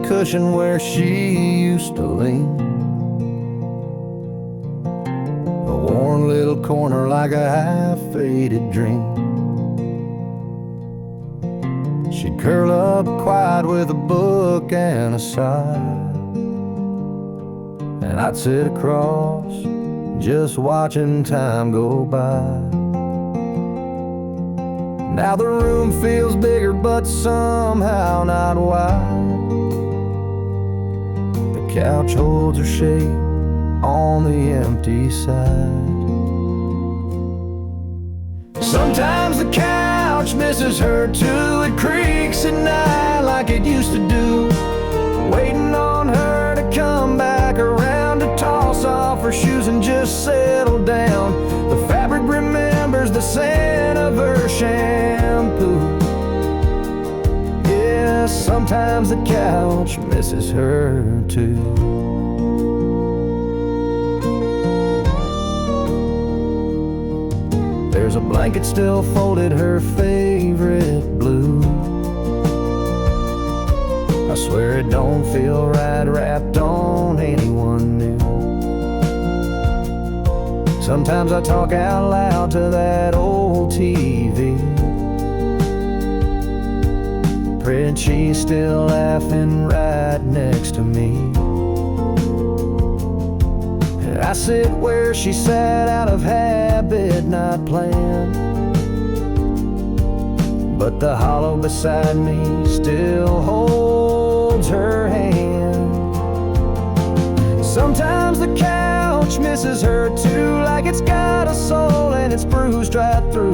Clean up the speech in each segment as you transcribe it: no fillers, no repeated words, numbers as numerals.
cushion where she used to lean. A worn little corner like a half-faded dream. She'd curl up quiet with a book and a sigh, and I'd sit across, just watching time go by. Now the room feels bigger, but somehow not wide. The couch holds her shape on the empty side. Sometimes the couch misses her too. It creaks at night like it used to do, waiting on her to come back around to toss off her shoes and just settle down. The fabric remembers the scent of her shampoo. Yeah, sometimes the couch misses her too. There's a blanket still folded, her favorite blue. I swear it don't feel right wrapped on anyone new. Sometimes I talk out loud to that old TV, praying she's still laughing right next to me. I sit where she sat out of habit, not planned, but the hollow beside me still holds her hand. Sometimes the couch misses her too, like it's got a soul and it's bruised right through.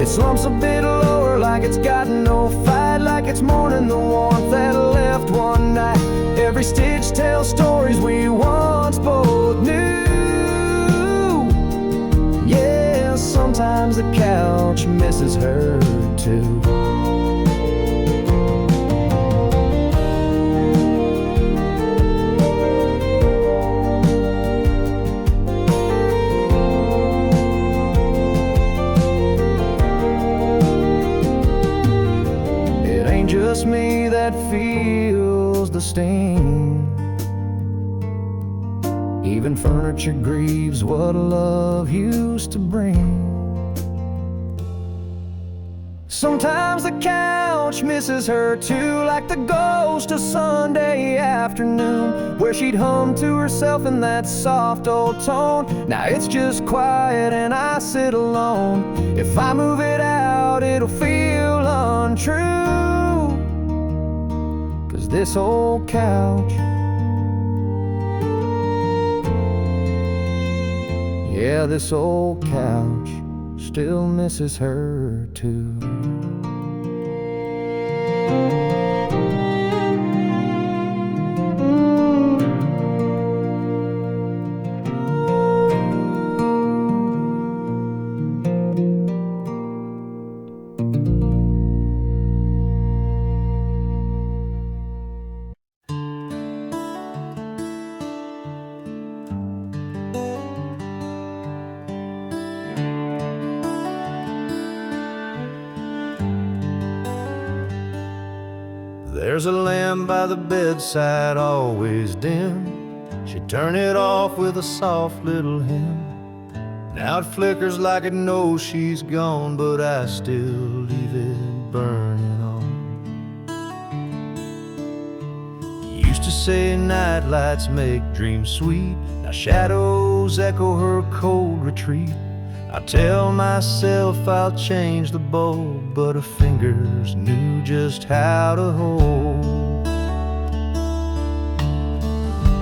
It slumps a bit lower like it's got no fight, like it's mourning the warmth that left one night. Every stitch tells stories we once both knew. Yeah, sometimes the couch misses her too. It ain't just me that feels the sting. Even furniture grieves what love used to bring. Sometimes the couch misses her too, like the ghost of Sunday afternoon, where she'd hum to herself in that soft old tone. Now it's just quiet and I sit alone. If I move it out, it'll feel untrue, 'cause this old couch, yeah, this old couch still misses her too. There's a lamp by the bedside, always dim. She'd turn it off with a soft little hymn. Now it flickers like it knows she's gone, but I still leave it burning on. Used to say night lights make dreams sweet. Now shadows echo her cold retreat. I tell myself I'll change the bulb, but her fingers knew just how to hold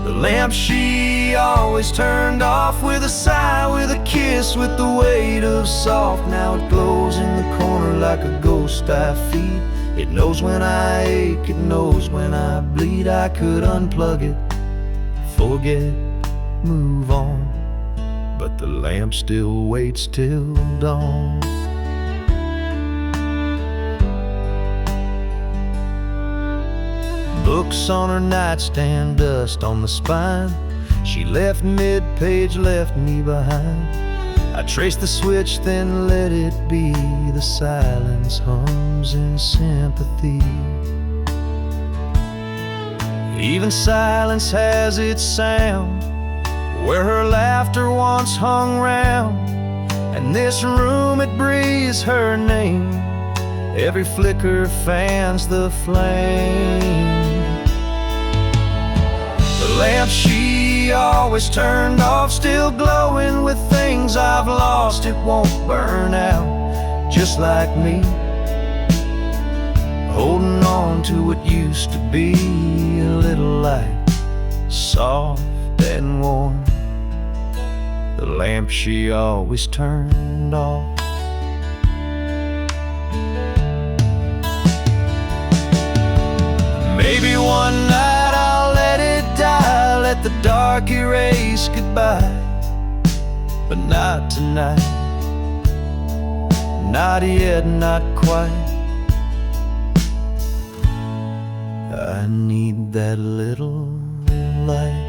the lamp she always turned off with a sigh, with a kiss, with the weight of soft. Now it glows in the corner like a ghost I feed. It knows when I ache, it knows when I bleed. I could unplug it, forget, move on, but the lamp still waits till dawn. Books on her nightstand, dust on the spine. She left mid-page, left me behind. I traced the switch, then let it be. The silence hums in sympathy. Even silence has its sound, where her laughter once hung round. And this room, it breathes her name. Every flicker fans the flame. The lamp she always turned off, still glowing with things I've lost. It won't burn out, just like me, holding on to what used to be. A little light, soft and warm, the lamp she always turned off. Maybe one night I'll let it die, let the dark erase goodbye. But not tonight, not yet, not quite. I need that little light.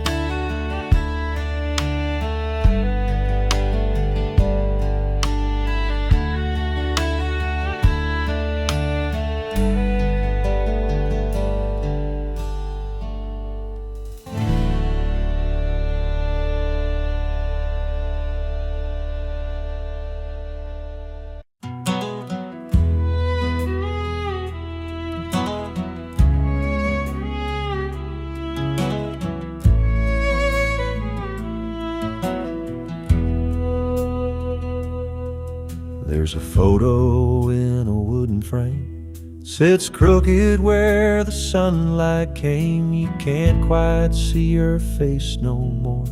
There's a photo in a wooden frame, sits crooked where the sunlight came. You can't quite see her face no more,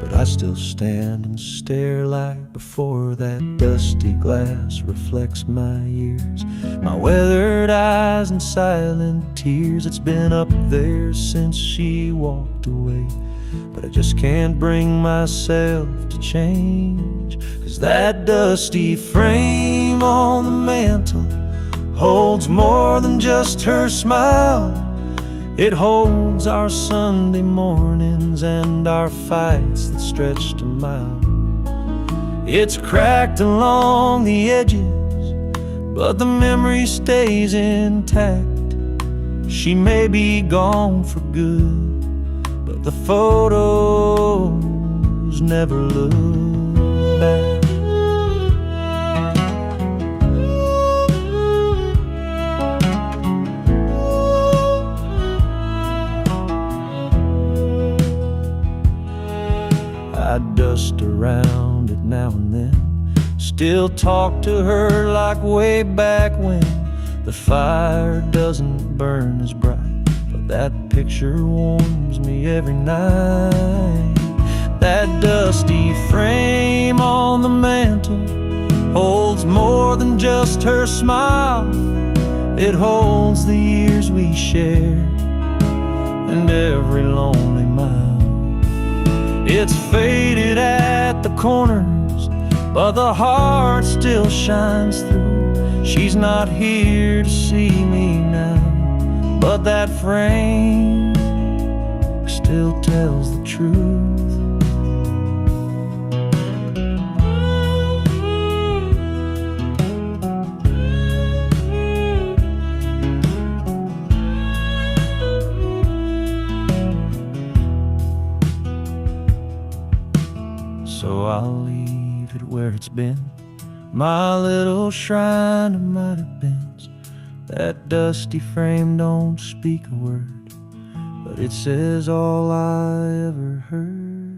but I still stand and stare like before. That dusty glass reflects my years, my weathered eyes and silent tears. It's been up there since she walked away, but I just can't bring myself to change. 'Cause that dusty frame on the mantle holds more than just her smile. It holds our Sunday mornings and our fights that stretched a mile. It's cracked along the edges, but the memory stays intact. She may be gone for good, but the photos never look back. I dust around it now and then, still talk to her like way back when. The fire doesn't burn as bright, but that picture warms me every night. That dusty frame on the mantle holds more than just her smile. It holds the years we shared and every lonely mile. It's faded at the corners, but the heart still shines through. She's not here to see me now, but that frame still tells the truth. So I'll leave it where it's been, my little shrine of might have beens. That dusty frame don't speak a word, but it says all I ever heard.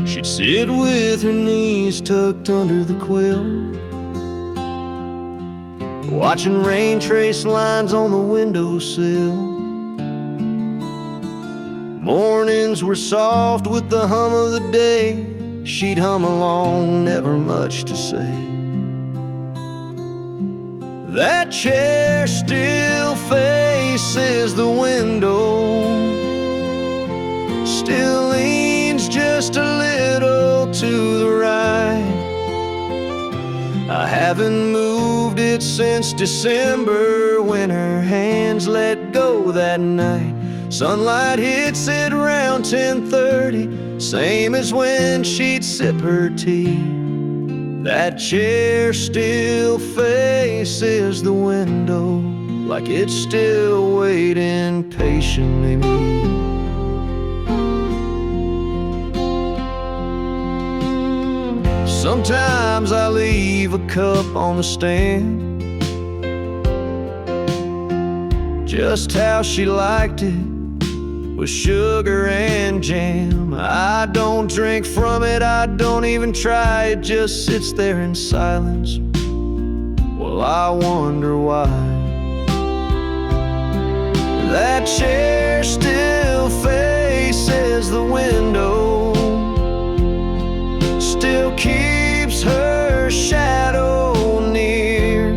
She'd sit with her knees tucked under the quilt, watching rain trace lines on the windowsill. Mornings were soft with the hum of the day. She'd hum along, never much to say. That chair still faces the window, still leans just a little to the right. I haven't moved it since December, when her hands let go that night. Sunlight hits it around 10:30, same as when she'd sip her tea. That chair still faces the window, like it's still waiting patiently. Sometimes I leave a cup on the stand, just how she liked it, with sugar and jam. I don't drink from it, I don't even try, it just sits there in silence. Well, I wonder why. That chair still faces the window, still keeps her shadow near.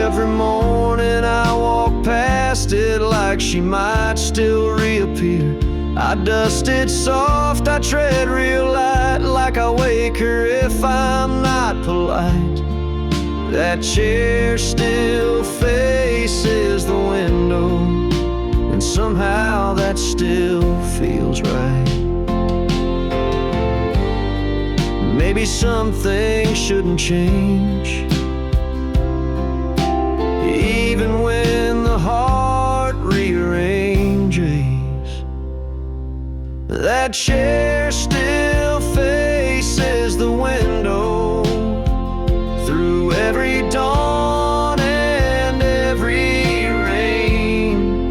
Every morning I walk past it like she might still reappear. I dust it soft, I tread real light, like I wake her if I'm not polite. That chair still faces the window, and somehow that still feels right. Maybe some things shouldn't change, even when the heart rearranges. That chair still faces the window, through every dawn and every rain.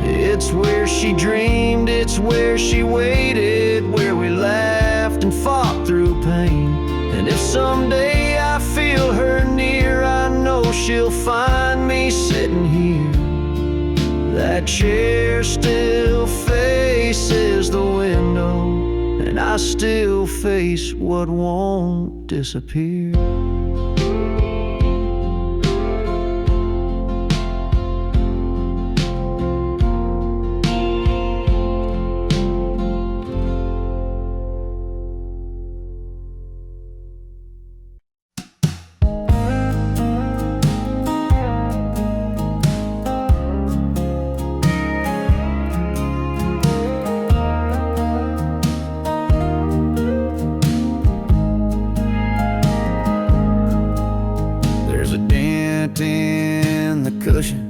It's where she dreamed, it's where she waited, where we laughed and fought through pain. And if someday I feel her near, I know she'll find me sitting here. That chair still faces the window, and I still face what won't disappear. In the cushion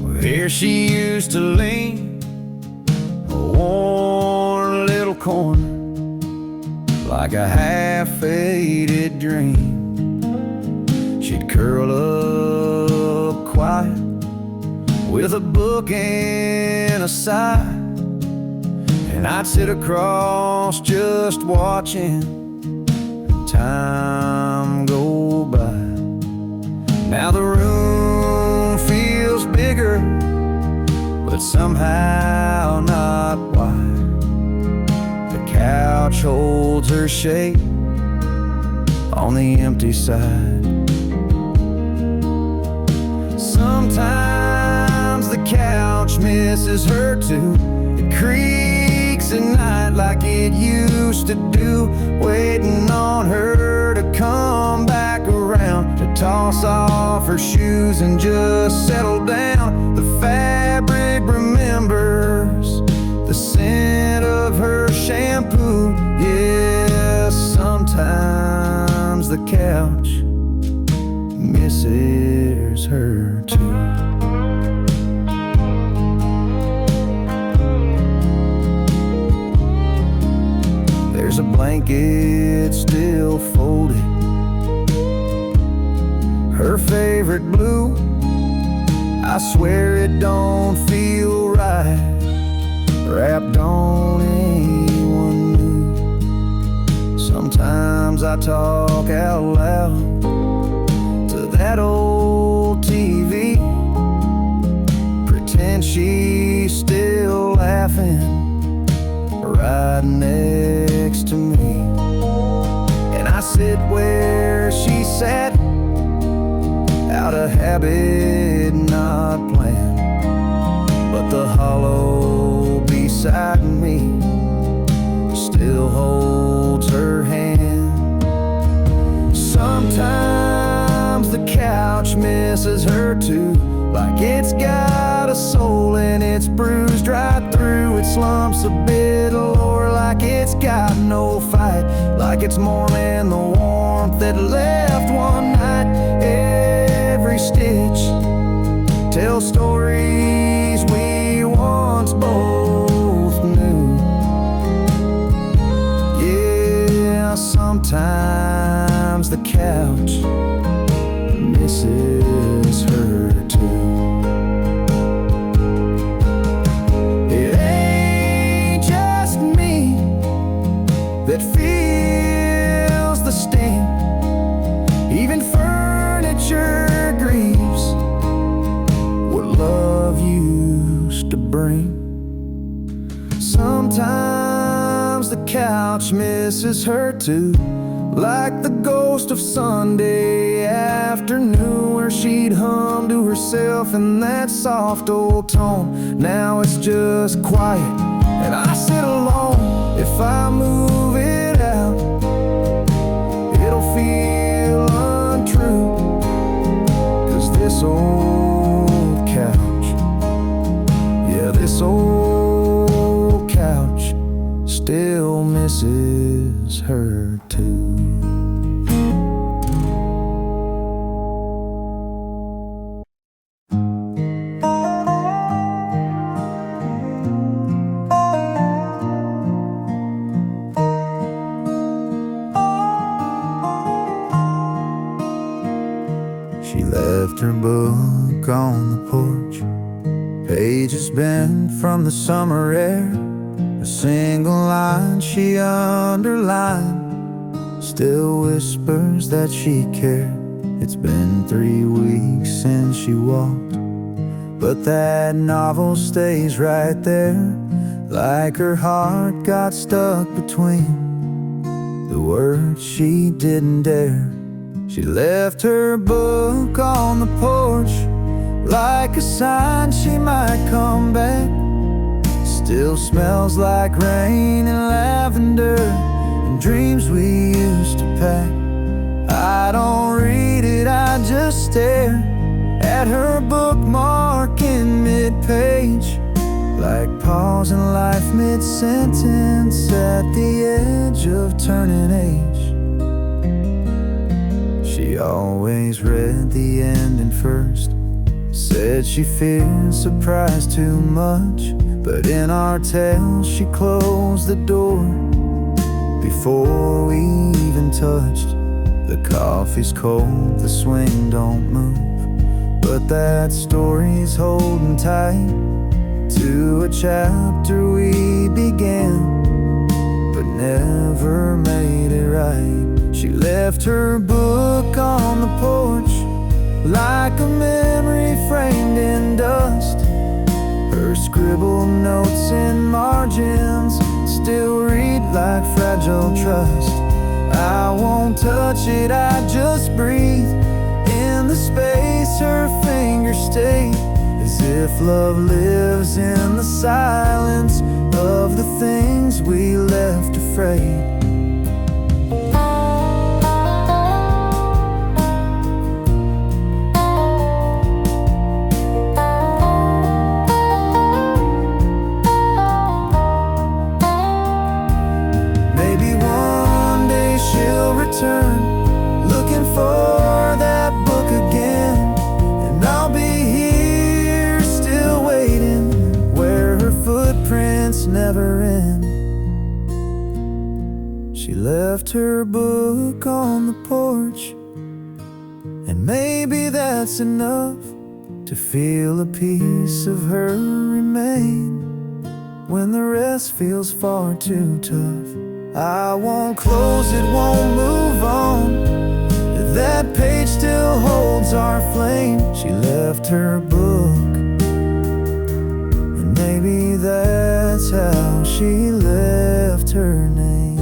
where she used to lean, a worn little corner, like a half-faded dream. She'd curl up quiet with a book and a sigh, and I'd sit across just watching time go by. Now the room feels bigger, but somehow not wide. The couch holds her shape on the empty side. Sometimes the couch misses her too. It creaks at night like it used to do, waiting on her to come back around, to toss off her shoes and just settle down. The fabric remembers the scent of her shampoo. Yes, sometimes the couch misses her too. There's a blanket still folded, her favorite blue. I swear it don't feel right, wrapped on anyone new. Sometimes I talk out loud to that old TV, pretend she's still laughing right next to me. And I sit where she sat, out of habit, not planned. beside me still holds her hand. Sometimes the couch misses her too, like it's got a soul and it's bruised right through. It slumps a bit lower, like it's got no fight, like it's mourning the warmth that left one night. Every stitch tells stories we once both knew. Yeah, sometimes the couch misses her too. It ain't just me that feels the sting. Even furniture grieves what love used to bring. Sometimes the couch misses her too, like the ghost of Sunday afternoon, where she'd hum to herself in that soft old tone. Now it's just quiet and I sit alone. If I move it out, it'll feel untrue, 'cause this old couch, yeah, this old couch still misses her too. She left her book on the porch, pages bent from the summer air. A single line she underlined still whispers that she cared. It's been 3 weeks since she walked, but that novel stays right there, like her heart got stuck between the words she didn't dare. She left her book on the porch, like a sign she might come back. Still smells like rain and lavender and dreams we used to pack. I don't read it, I just stare at her bookmark in mid-page, like pausing life mid-sentence at the edge of turning age. She always read the ending first, said she feared surprise too much, but in our tale she closed the door before we even touched. The coffee's cold, the swing don't move, but that story's holding tight to a chapter we began, but never made it right. She left her book on the porch, like a memory framed in dust. Her scribbled notes in margins still read like fragile trust. I won't touch it, I just breathe in the space her fingers stay, as if love lives in the silence of the things we left afraid. Looking for that book again, and I'll be here still waiting, where her footprints never end. She left her book on the porch, and maybe that's enough to feel a piece of her remain when the rest feels far too tough. I won't close it, won't move on. That page still holds our flame. She left her book, and maybe that's how she left her name.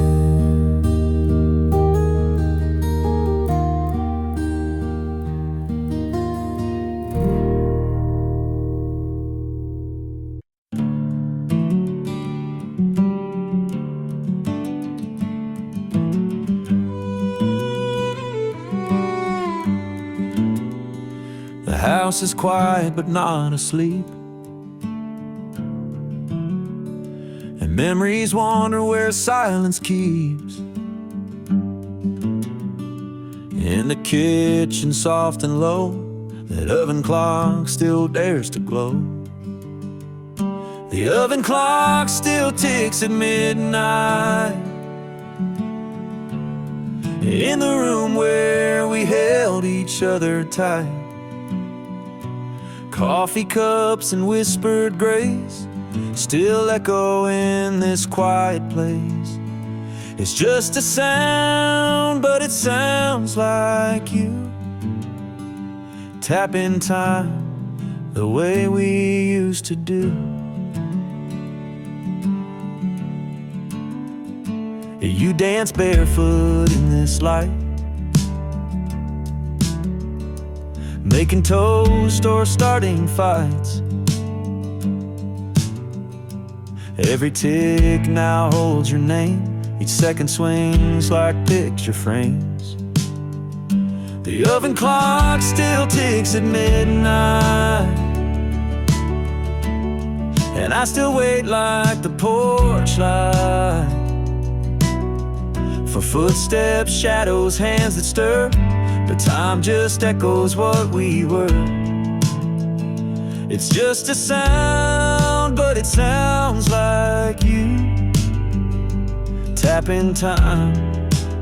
house is quiet but not asleep, and memories wander where silence keeps. In the kitchen, soft and low, that oven clock still dares to glow. The oven clock still ticks at midnight, in the room where we held each other tight. Coffee cups and whispered grace still echo in this quiet place. It's just a sound, but it sounds like you. Tap in time the way we used to do. You dance barefoot in this light, making toast or starting fights. Every tick now holds your name, each second swings like picture frames. The oven clock still ticks at midnight, and I still wait like the porch light, for footsteps, shadows, hands that stir. But time just echoes what we were. It's just a sound, but it sounds like you. Tap in time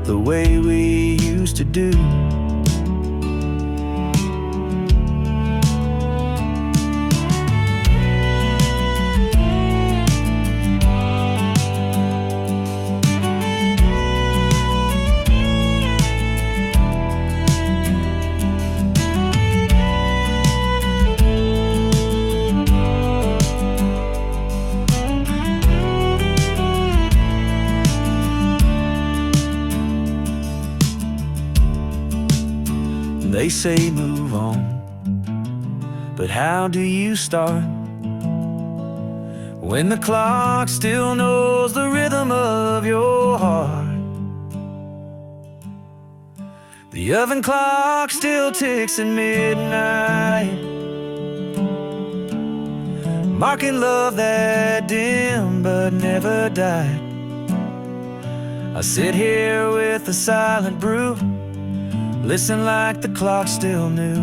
the way we used to do. They say move on, but how do you start when the clock still knows the rhythm of your heart? The oven clock still ticks at midnight, marking love that dimmed but never died. I sit here with a silent brew, listen like the clock still knew.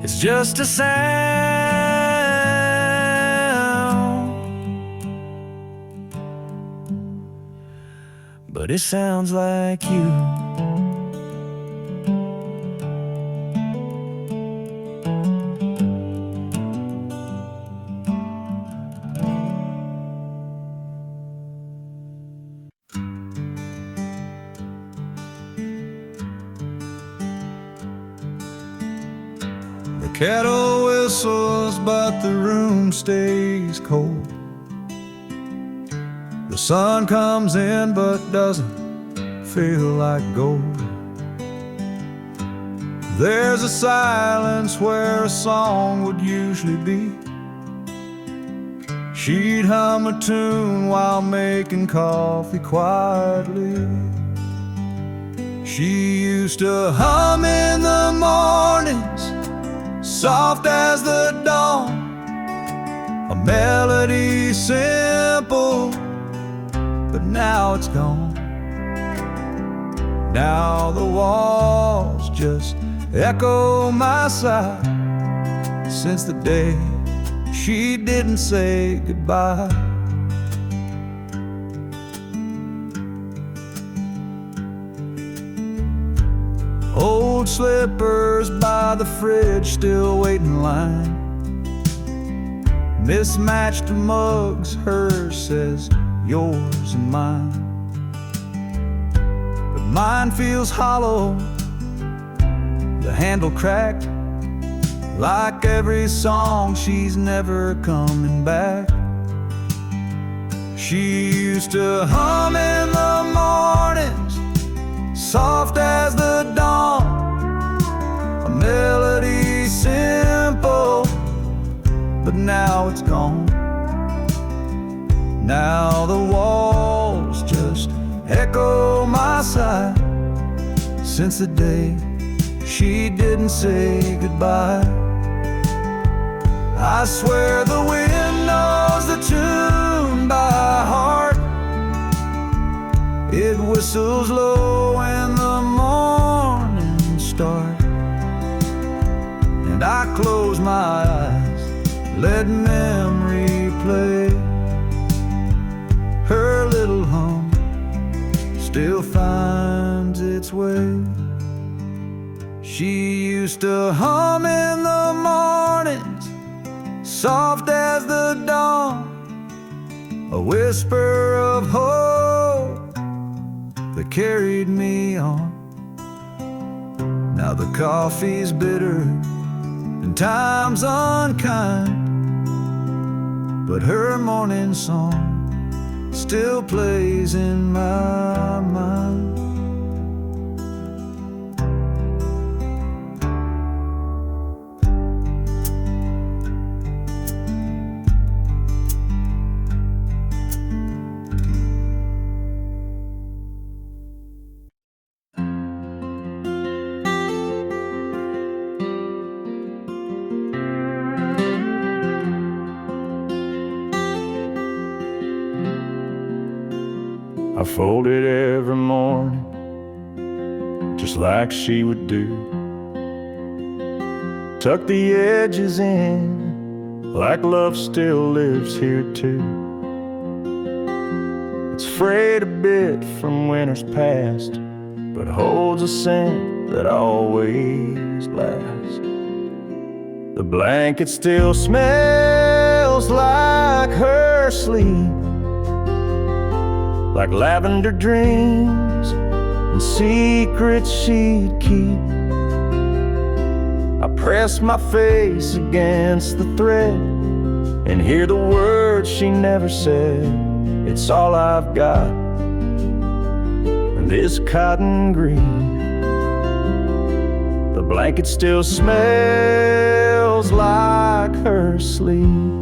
It's just a sound, but it sounds like you. The kettle whistles, but the room stays cold. The sun comes in, but doesn't feel like gold. There's a silence where a song would usually be. She'd hum a tune while making coffee quietly. She used to hum in the mornings, soft as the dawn, a melody simple, but now it's gone. Now the walls just echo my sigh, since the day she didn't say goodbye. Old slippers by the fridge still wait in line. Mismatched mugs, hers says yours and mine. But mine feels hollow, the handle cracked, like every song she's never coming back. She used to hum in the mornings, soft as the dawn, a melody simple, but now it's gone. Now the walls just echo my sigh, since the day she she didn't say goodbye. I swear the wind knows the tune by heart. It whistles low when the morning starts, and I close my eyes, let memory play. Her little hum still finds its way. She used to hum in the mornings, soft as the dawn, a whisper of hope that carried me on. Now the coffee's bitter and time's unkind, but her morning song still plays in my mind. I fold it every morning, just like she would do. Tuck the edges in, like love still lives here too. It's frayed a bit from winters past, but holds a scent that always lasts. The blanket still smells like her sleep, like lavender dreams and secrets she'd keep. I press my face against the thread and hear the words she never said. It's all I've got, and this cotton green. The blanket still smells like her sleep.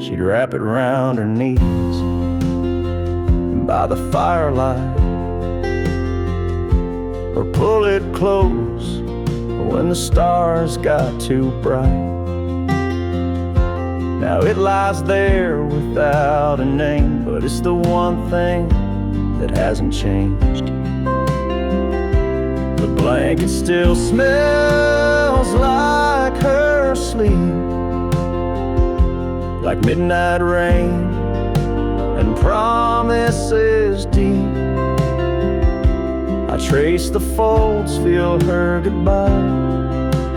She'd wrap it around her knees by the firelight, or pull it close when the stars got too bright. Now it lies there without a name, but it's the one thing that hasn't changed. The blanket still smells like her sleep, like midnight rain and promises deep. I trace the folds, feel her goodbye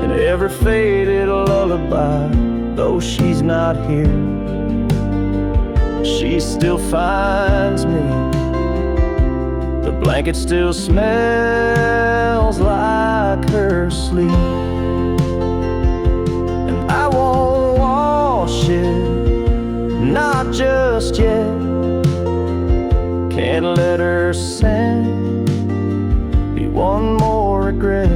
in every faded lullaby. Though she's not here, she still finds me. The blanket still smells like her sleep, and I won't wash it, not just yet. Can't let her scent be one more regret.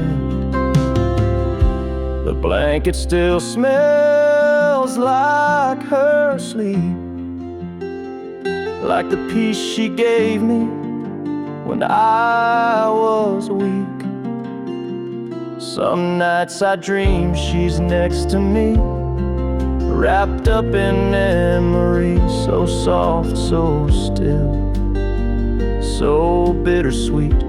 The blanket still smells like her sleep, like the peace she gave me when I was weak. Some nights I dream she's next to me, wrapped up in memories, so soft, so still, so bittersweet.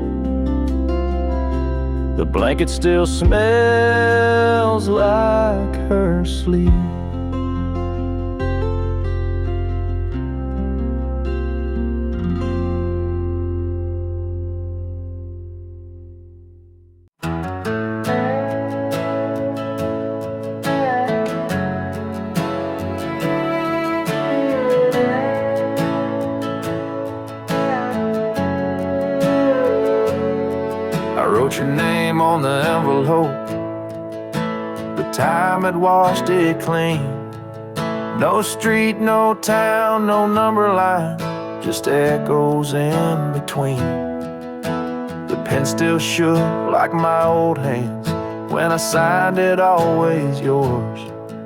The blanket still smells like her sleep. I wrote your name on the envelope, but time had washed it clean. No street, no town, no number line, just echoes in between. The pen still shook like my old hands when I signed it, always yours.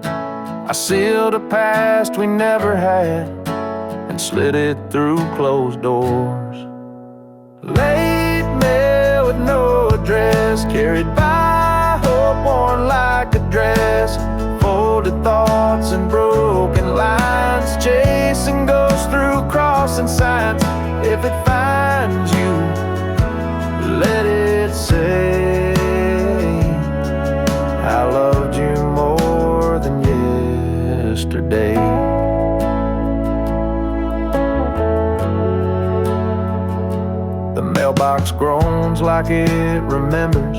I sealed a past we never had and slid it through closed doors. address, carried by hope worn like a dress. Folded thoughts and broken lines, chasing ghosts through crossing signs. If it finds you, let it say, I loved you more than yesterday. The mailbox groans like it remembers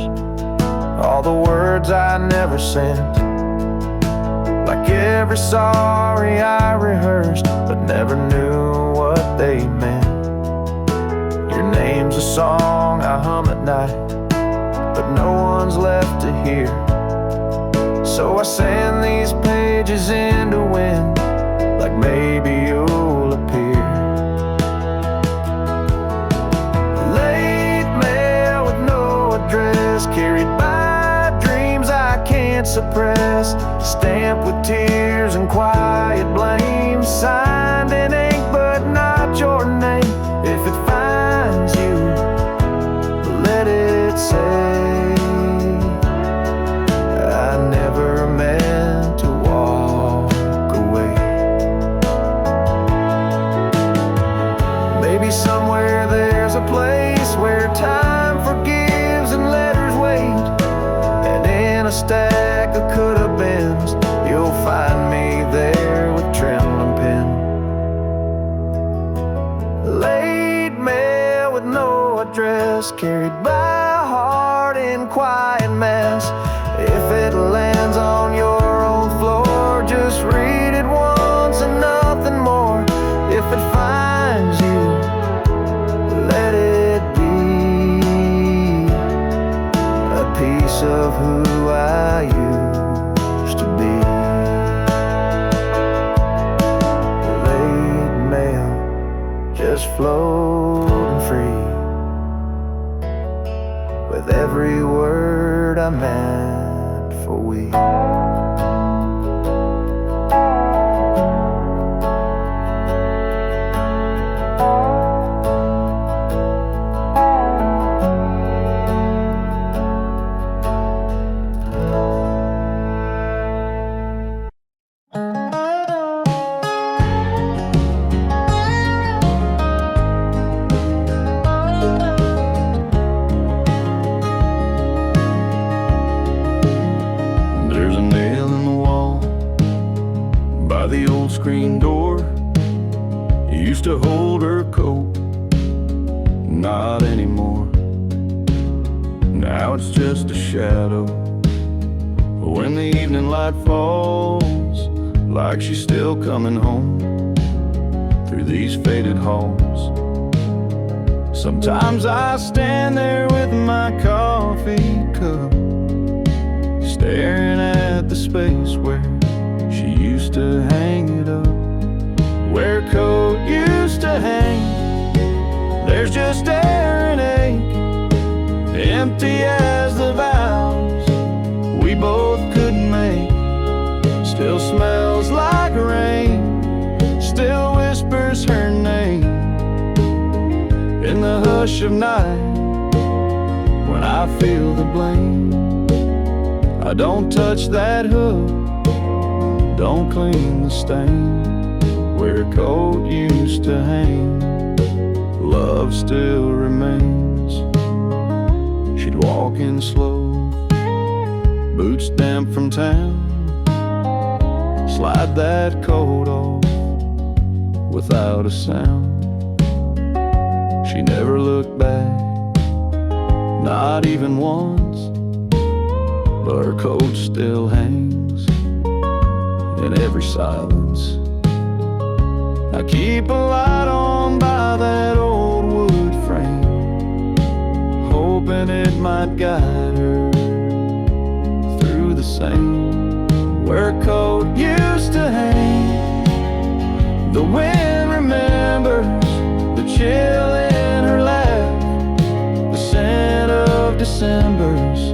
all the words I never sent, like every sorry I rehearsed but never knew what they meant. Your name's a song I hum at night, but no one's left to hear. So I send these pages into wind, like maybe you'll appear. Late mail with no address, carried by dreams I can't suppress. Stamped with tears and quiet blame, signed in ink but not your name. If it finds you, let it say, I never meant to walk away. Maybe somewhere there's a place where time forgives and letters wait, and in a stack of could-have-beens you'll find me there with trembling pen. Late mail with no address, carried by a heart in quiet mess. If it lands on your own floor, just read it once and nothing more. If it finds you, let it be a piece of who I used to be. Late mail, just floating free, with every word I meant for we. There's a nail in the wall by the old screen door. You used to hold her coat, not anymore. Now it's just a shadow when the evening light falls, like she's still coming home through these faded halls. Sometimes I stand there with my coffee cup, staring at the space where she used to hang it up. Where a coat used to hang, there's just air and ache, empty as the vows we both couldn't make. Still smells like rain, still whispers her name in the hush of night when I feel the blame. I don't touch that hook, don't clean the stain. Where a coat used to hang, love still remains. She'd walk in slow, boots damp from town, slide that coat off without a sound. She never looked back, not even once, but her coat still hangs in every silence. I keep a light on by that old wood frame, hoping it might guide her through the same. Where a coat used to hang, the wind remembers the chill in her laugh, the scent of December's.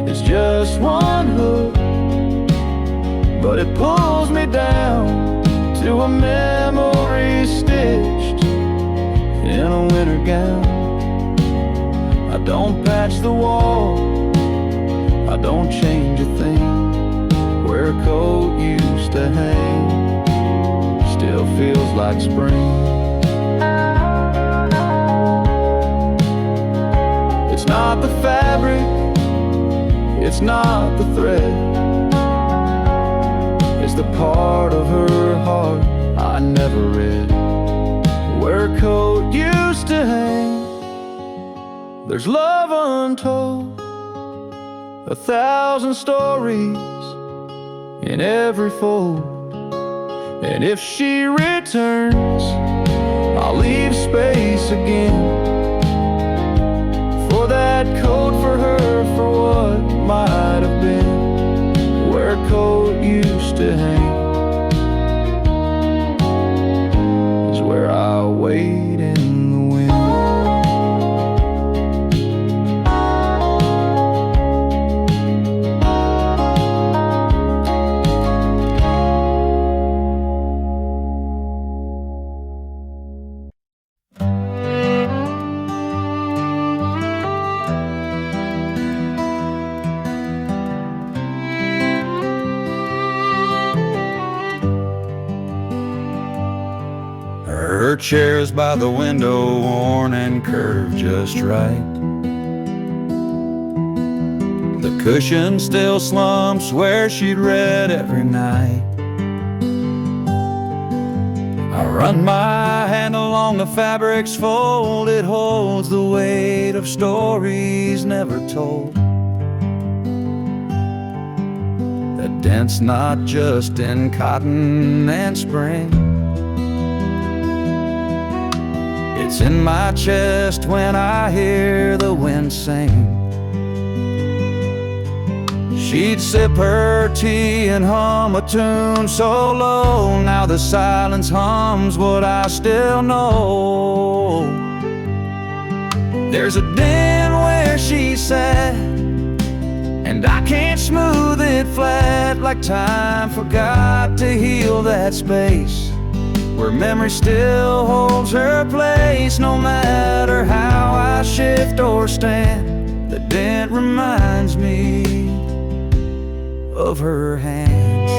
It's just one hook, but it pulls me down to a memory stitched in a winter gown. I don't patch the wall, I don't change a thing. Where a coat used to hang still feels like spring. It's not the fabric, it's not the thread, it's the part of her heart I never read. Where a coat used to hang, there's love untold, 1,000 stories in every fold. And if she returns, I'll leave space again for that coat, for her, for what might have been. Where a coat used to hang is where I wait in the wind. Her chair's by the window, worn and curved just right. The cushion still slumps where she'd read every night. I run my hand along the fabric's fold, it holds the weight of stories never told. The dent's not just in cotton and spring, it's in my chest when I hear the wind sing. She'd sip her tea and hum a tune so low, now the silence hums what I still know. There's a den where she sat, and I can't smooth it flat, like time forgot to heal that space where memory still holds her place. No matter how I shift or stand, the dent reminds me of her hands.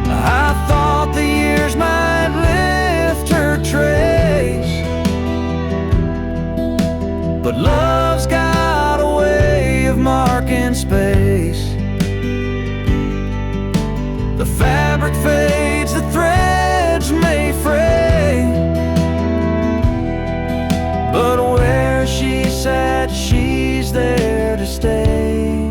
I thought the years might lift her trace, but love's got a way of marking space. The fabric fades, the threads may fray, but where she sat, she's there to stay.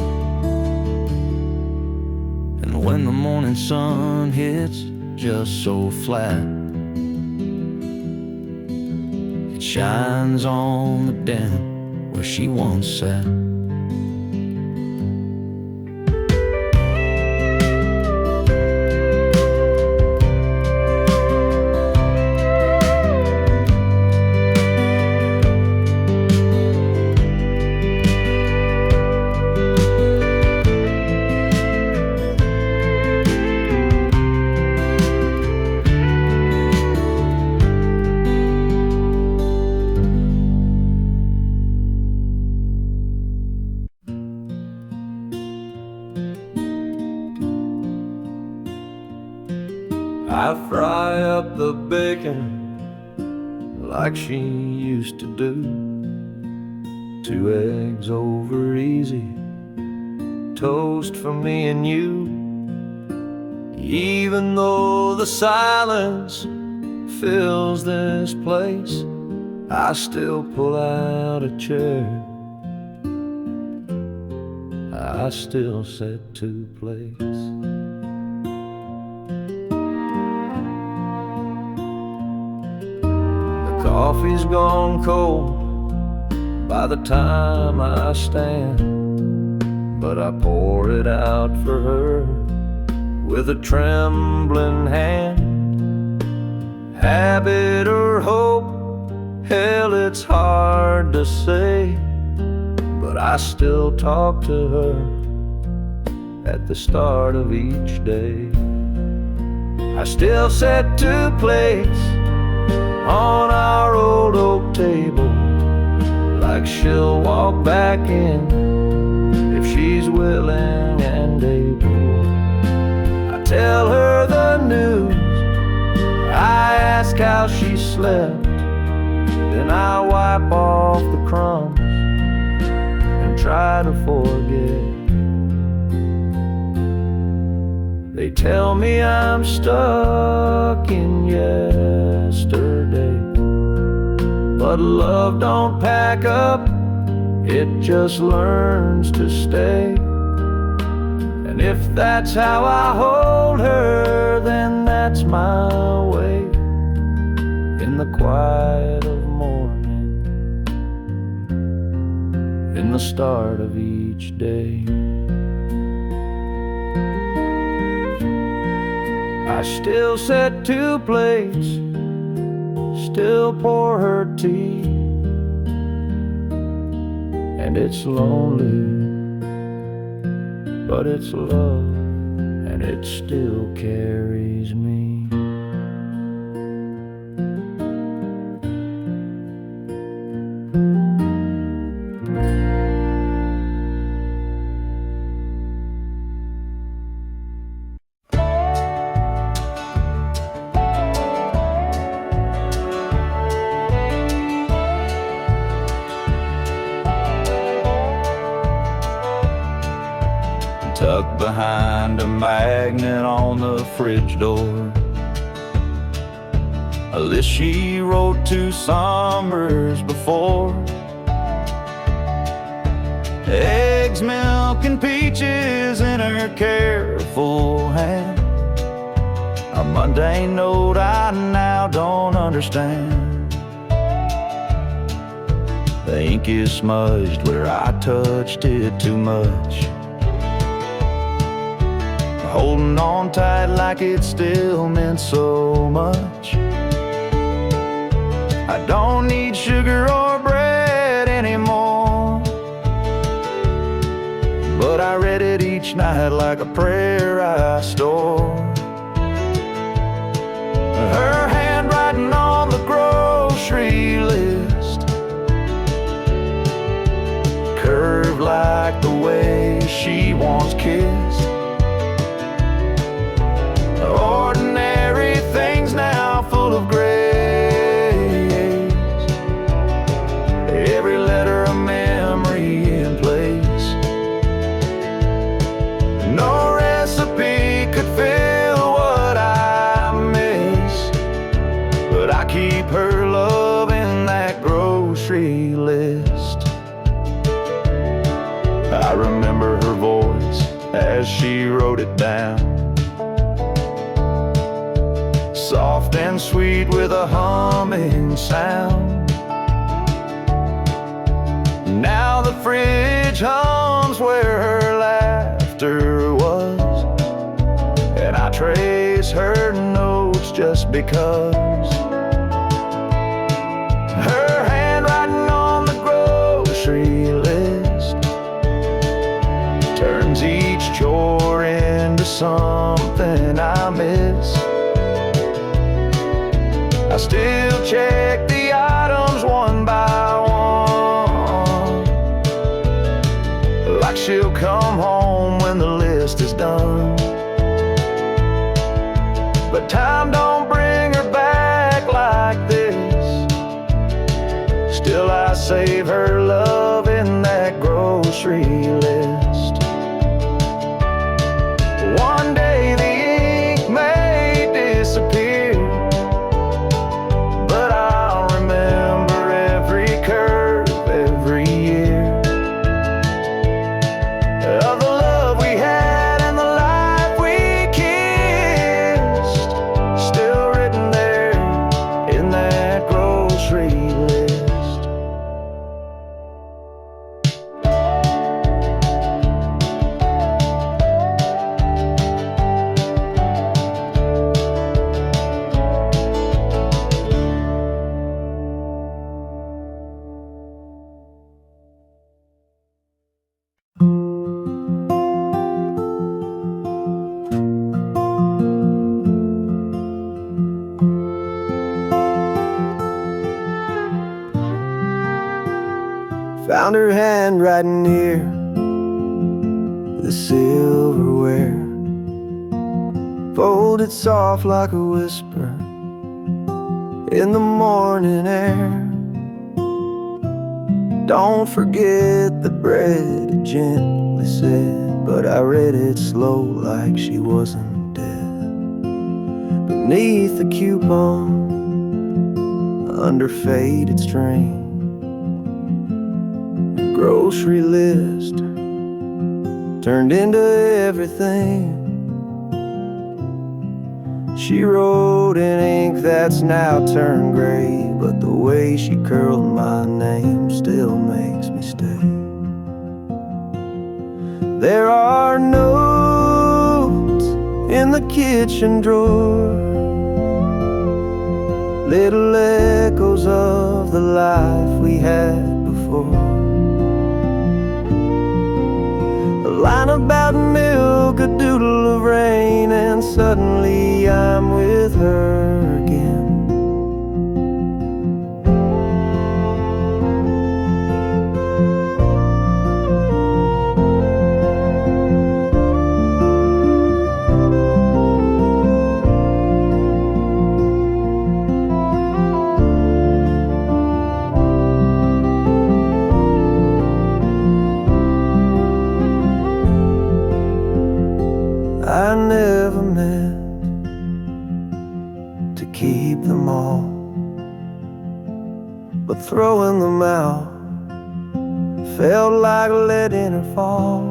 And when the morning sun hits just so flat, it shines on the dent where she once sat. I fry up the bacon like she used to do. 2 eggs over easy, toast for me and you. Even though the silence fills this place, I still pull out a chair, I still set to place. Coffee's gone cold by the time I stand, but I pour it out for her with a trembling hand. Habit or hope, hell, it's hard to say, but I still talk to her at the start of each day. I still set two plates on our old oak table, like she'll walk back in if she's willing and able. I tell her the news, I ask how she slept, then I wipe off the crumbs and try to forget. They tell me I'm stuck in yesterday, but love don't pack up, it just learns to stay. And if that's how I hold her, then that's my way. In the quiet of morning, in the start of each day. I still set two plates, still pour her tea, and it's lonely, but it's love, and it still carries me. Tucked behind a magnet on the fridge door, a list she wrote 2 summers before. Eggs, milk, and peaches in her careful hand, a mundane note I now don't understand. The ink is smudged where I touched it too much, holding on tight like it still meant so much. I don't need sugar or bread anymore, but I read it each night like a prayer I store. Her handwriting on the grocery list, curved like the way she once kissed. Ordinary things now full of grace, every letter a memory in place. No recipe could fill what I miss, but I keep her love in that grocery list. I remember her voice as she wrote it down, soft and sweet with a humming sound. Now the fridge hums where her laughter was, and I trace her notes just because. Her handwriting on the grocery list turns each chore into something I miss. I still check the items one by one, like she'll come home when the list is done. But time don't bring her back like this, still I save her love in that grocery list. One day the ink may disappear, but I'll remember every curve, every year of the love we had and the life we kissed, still written there in that grocery list. Found her handwriting near the silverware, folded soft like a whisper in the morning air. Don't forget the bread, it gently said, but I read it slow like she wasn't dead. Beneath the coupon, under faded string, a grocery list turned into everything. She wrote in ink that's now turned gray, but the way she curled my name still makes me stay. There are notes in the kitchen drawer, little echoes of the life we had before. A line about milk, a doodle of rain, and suddenly I'm with her again. I never meant to keep them all, but throwing them out felt like letting her fall.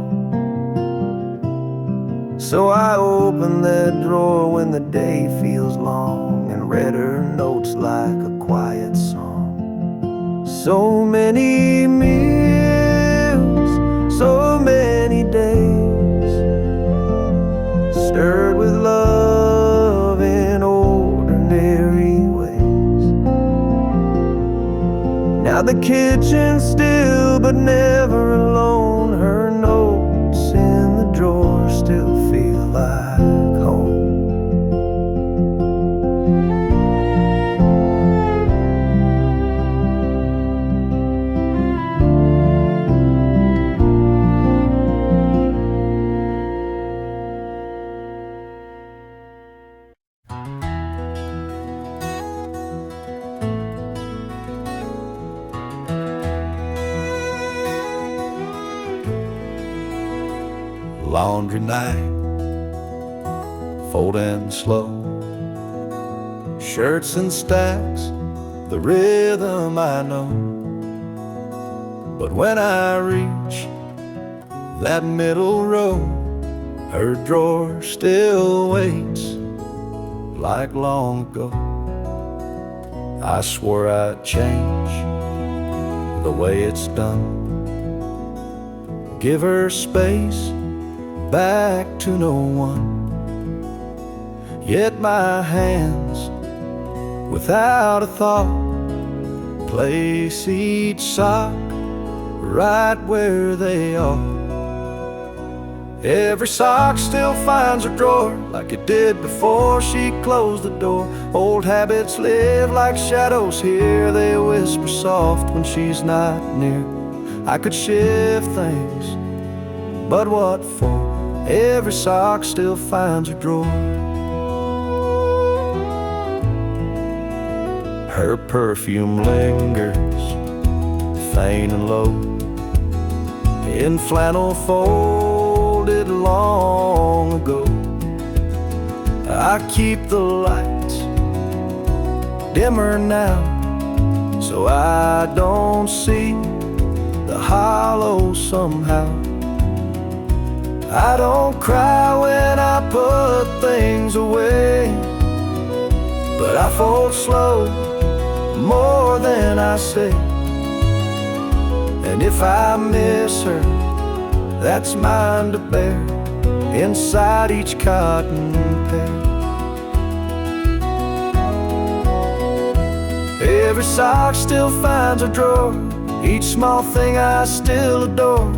So I opened that drawer when the day feels long and read her notes like a quiet song. So many meals, so many days, stirred with love in ordinary ways. Now the kitchen's still but never alone. Her notes in the drawer still feel like home. Laundry night, folding slow, shirts in stacks, the rhythm I know. But when I reach that middle row, her drawer still waits like long ago. I swore I'd change the way it's done, give her space back to no one. Yet my hands, without a thought, place each sock right where they are. Every sock still finds her drawer like it did before she closed the door. Old habits live like shadows here, they whisper soft when she's not near. I could shift things, but what for? Every sock still finds her drawer. Her perfume lingers, faint and low, in flannel folded long ago. I keep the lights dimmer now, so I don't see the hollow somehow. I don't cry when I put things away, but I fold slow, more than I say. And if I miss her, that's mine to bear, inside each cotton pair. Every sock still finds a drawer, each small thing I still adore.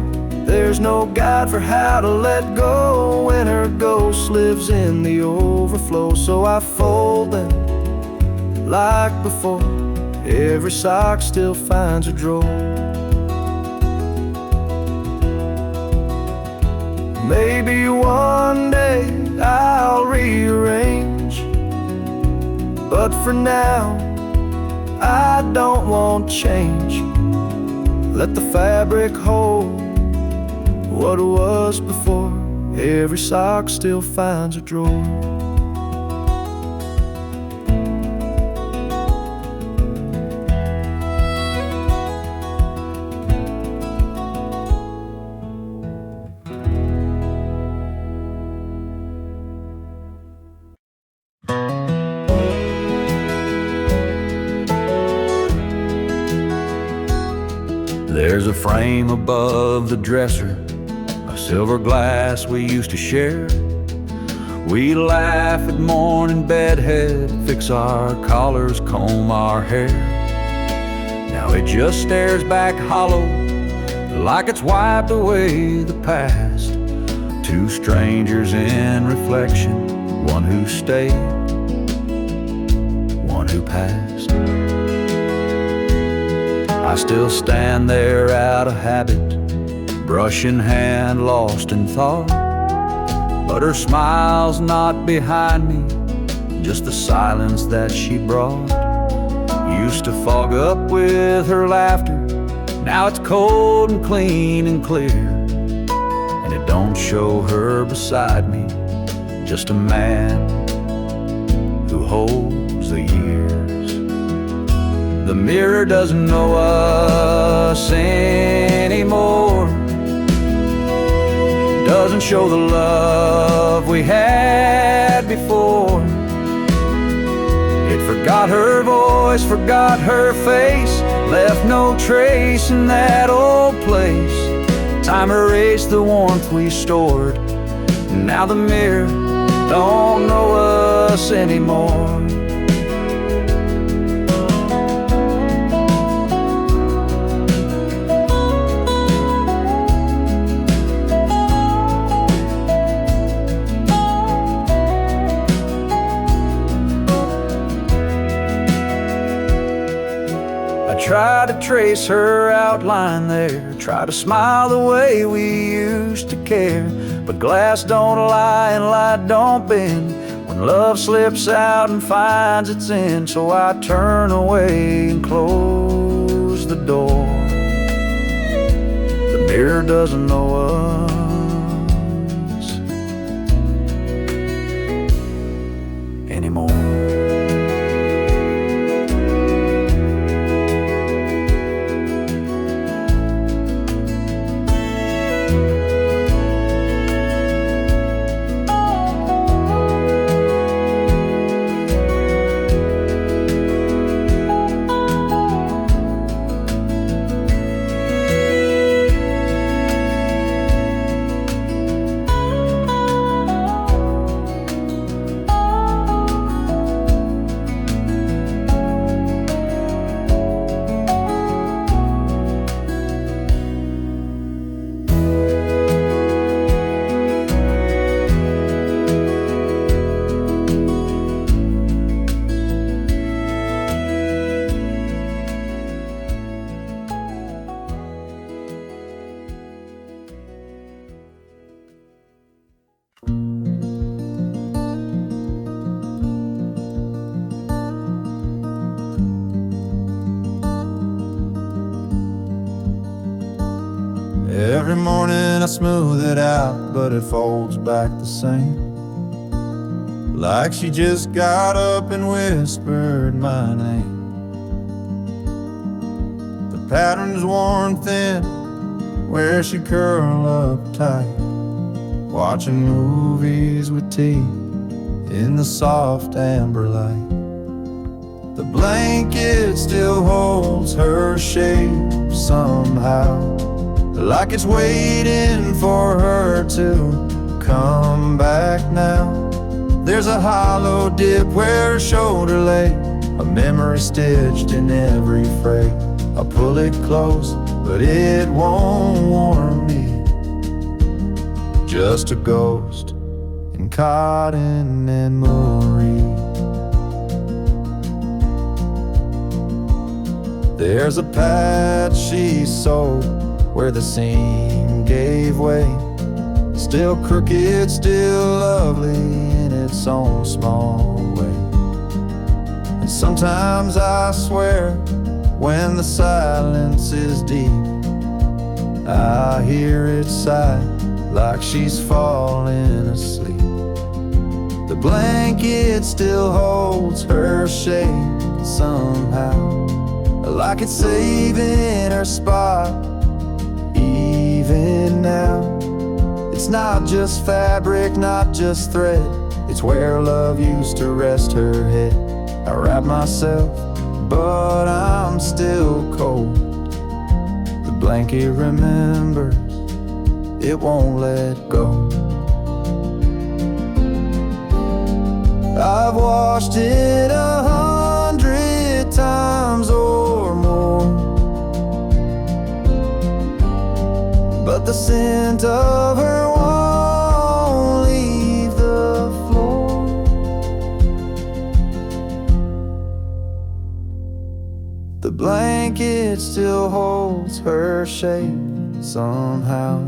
There's no guide for how to let go when her ghost lives in the overflow. So I fold them like before, every sock still finds a drawer. Maybe one day I'll rearrange, but for now I don't want change. Let the fabric hold what was before. Every sock still finds a drawer. There's a frame above the dresser, a silver glass we used to share. We laugh at morning bedhead, fix our collars, comb our hair. Now it just stares back hollow, like it's wiped away the past. Two strangers in reflection, one who stayed, one who passed. I still stand there out of habit, brush in hand, lost in thought. But her smile's not behind me, just the silence that she brought. Used to fog up with her laughter, now it's cold and clean and clear. And it don't show her beside me, just a man who holds the years. The mirror doesn't know us anymore, doesn't show the love we had before. It forgot her voice, forgot her face, left no trace in that old place. Time erased the warmth we stored, now the mirror don't know us anymore. Try to trace her outline there, try to smile the way we used to care. But glass don't lie and light don't bend when love slips out and finds its end. So I turn away and close the door. The mirror doesn't know us anymore. Every morning I smooth it out, but it folds back the same. Like she just got up and whispered my name. The pattern's worn thin where she curl up tight, watching movies with tea in the soft amber light. The blanket still holds her shape somehow, like it's waiting for her to come back now. There's a hollow dip where her shoulder lay, a memory stitched in every fray. I pull it close, but it won't warm me. Just a ghost in cotton and Marie. There's a patch she sewed where the seam gave way, Still crooked, still lovely in its own small way. And sometimes I swear, when the silence is deep, I hear it sigh like she's falling asleep. The blanket still holds her shape somehow, like it's saving her spot even now. It's not just fabric, not just thread, it's where love used to rest her head. I wrap myself, but I'm still cold. The blanket remembers, it won't let go. I've washed it 100 times or more, but the scent of her won't leave the floor. The blanket still holds her shape somehow,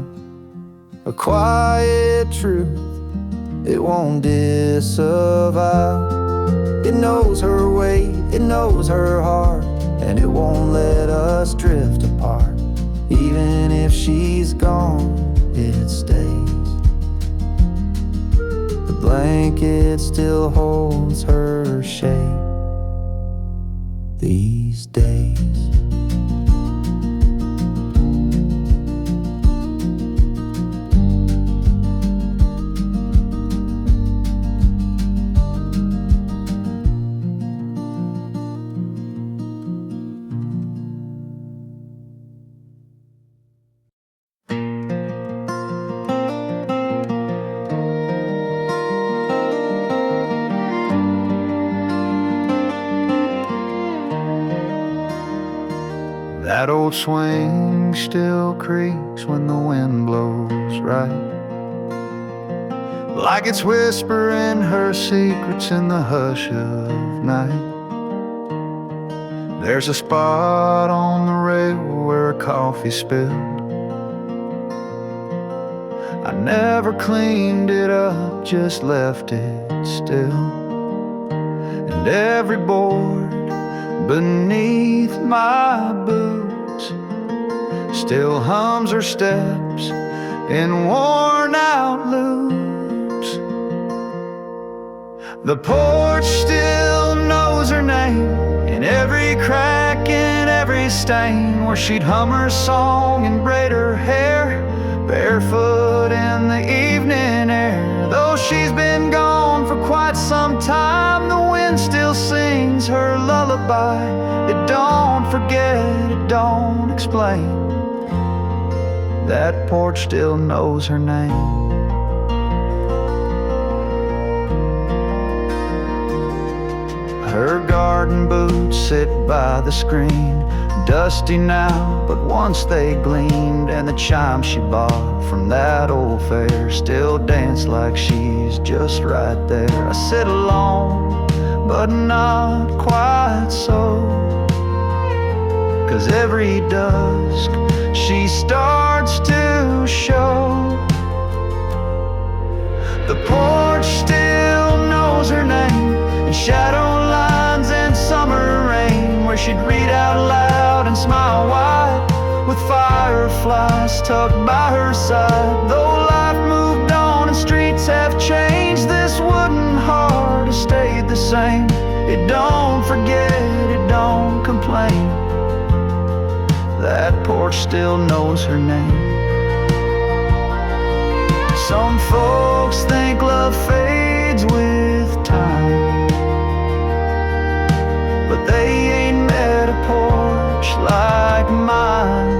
a quiet truth it won't disavow. It knows her weight, it knows her heart, and it won't let us drift apart. Even if she's gone, it stays. The blanket still holds her shape these days. That old swing still creaks when the wind blows right, like it's whispering her secrets in the hush of night. There's a spot on the rail where a coffee spilled. I never cleaned it up, just left it still. And every board beneath my boots still hums her steps in worn out loops. The porch still knows her name, in every crack, in every stain, where she'd hum her song and braid her hair, barefoot in the evening air. Though she's been gone for quite some time, the wind still sings her lullaby. It don't forget, it don't explain. That porch still knows her name. Her garden boots sit by the screen, dusty now, but once they gleamed. And the chime she bought from that old fair still dance like she's just right there. I sit alone, but not quite so, 'cause every dusk she starts to show. The porch still knows her name, in shadow lines and summer rain, where she'd read out loud and smile wide, with fireflies tucked by her side. Though life moved on and streets have changed, this wooden heart has stayed the same. It don't forget, it don't complain. That porch still knows her name. Some folks think love fades with time, but they ain't met a porch like mine.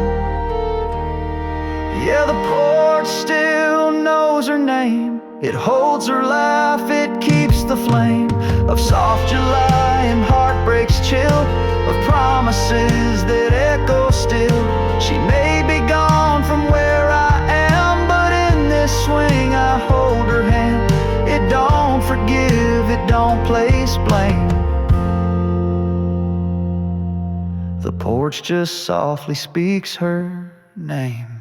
Yeah, the porch still knows her name. It holds her life, it keeps the flame of soft July and heartbreak's chill, of promises that echo still. She may be gone from where I am, but in this swing I hold her hand. It don't forgive, it don't place blame. The porch just softly speaks her name.